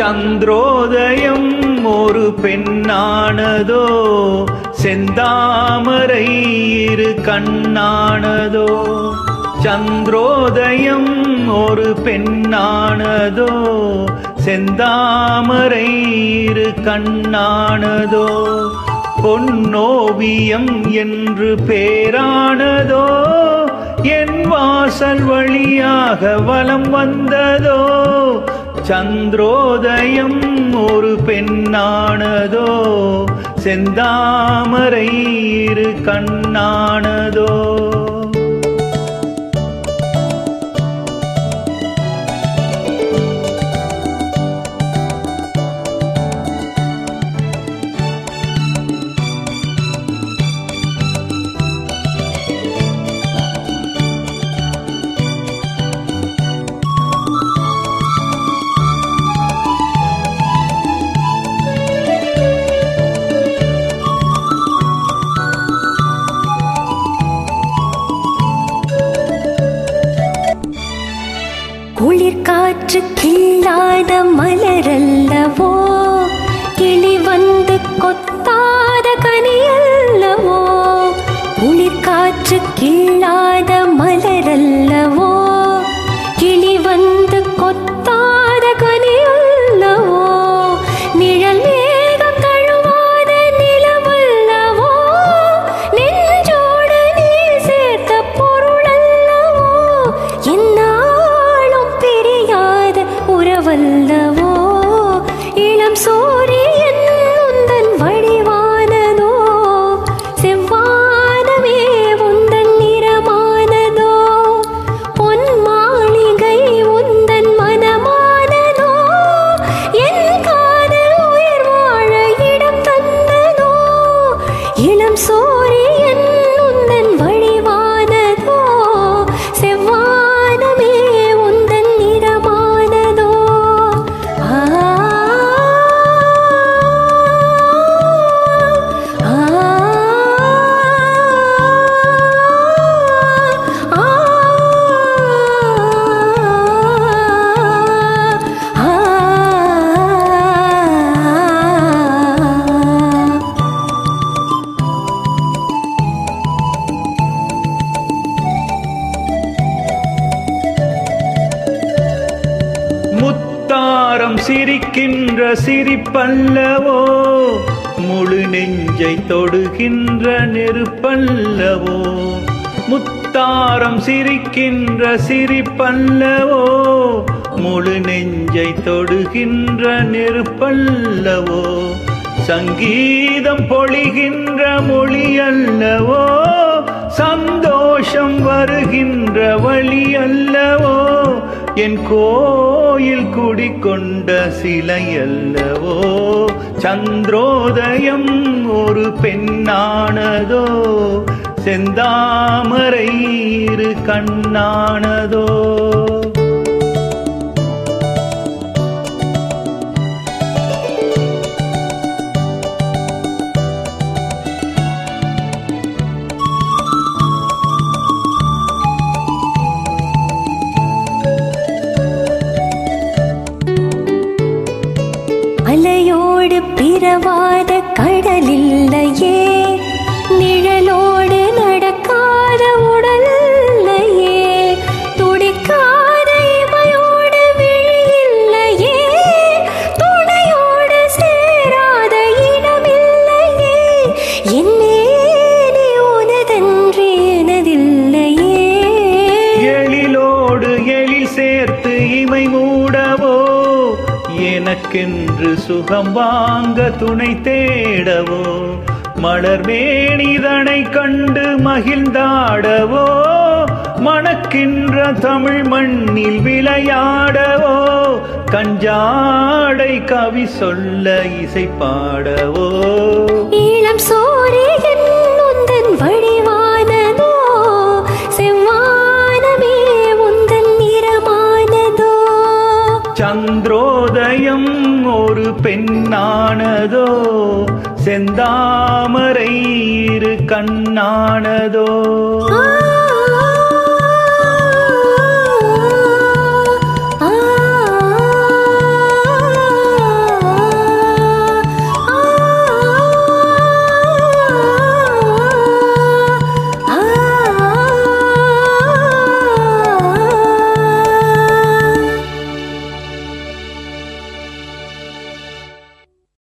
சந்திரோதயம் ஒரு பெண்ணானதோ, செந்தாமரை இரு கண்ணானதோ. சந்திரோதயம் ஒரு பெண்ணானதோ, செந்தாமரை இரு கண்ணானதோ. பொன்னோவியம் என்று பேரானதோ, என் வாசல் வழியாக வலம் வந்ததோ. சந்திரோதயம் ஒரு பெண்ணானதோ, செந்தாமரை இரு கண்ணானதோ. குளிர் காற்று கில்லாத மலரல்லவோ, கிளி வந்து கொத்தாத கனியல்லவோ. குளிர் காற்று கில்லாத மலரல்லவோ, கிளி வந்து கொத்தாத கனியல்லவோ. நிழல் மேகம் தழுவாத நிலவல்லவோ, நெஞ்சோடு நீ சேர்த்த பொருளல்லவோ. உறவல்லவோ, இளம் சூரியன் உந்தன் வடிவானதோ, செவ்வானமே உந்தன் நிறமானதோ. பொன் மாளிகை உந்தன் மனமானதோ, என் காதல் உயிர் வாழ இடம் தந்ததோ. இளம் சூரியன் உந்தன் வடிவானதோ, செவ்வானமே உந்தன் நிறமானதோ. முத்தாரம் சிரிக்கின்ற சிரிப்பல்லவோ, முழு நெஞ்சை தொடுகின்ற நெருப்பல்லவோ. முத்தாரம் சிரிக்கின்ற சிரிப்பல்லவோ, முழு நெஞ்சை தொடுகின்ற நெருப்பல்லவோ. சங்கீதம் பொழிகின்ற மொழி அல்லவோ, சந்தோஷம் வருகின்ற வழி அல்லவோ. என் கோயில் குடிகொண்ட சிலை அல்லவோ. சந்திரோதயம் ஒரு பெண்ணானதோ, செந்தாமரை இரு கண்ணானதோ. அலையோடு பிறவாத கடலில்லையே, நிழலோடு நடக்காத உடல்லையே. துடிக்காத இமையோடு விழியில்லையே, துணையோடு சேராத இடமில்லையே. என்னே நீ உனதன்றி எனதில்லையே. எழிலோடு எழில் சேர்த்து இமை மூடவோ, எனக்கென்று சுகம் வாங்க துணை தேடவோ. மலர் மேனிதனை கண்டு மகிழ்ந்தாடவோ, மணக்கின்ற தமிழ் மண்ணில் விளையாடவோ. கஞ்சாடை கவி சொல்ல இசை பாடவோ. இளம் சூரியன் உந்தன் வடிவானதோ, செவ்வானமே உந்தன் நிறமானதோ. சந்திரோதயம் ஒரு பெண்ணானதோ, செந்தாமரை இரு கண்ணானதோ.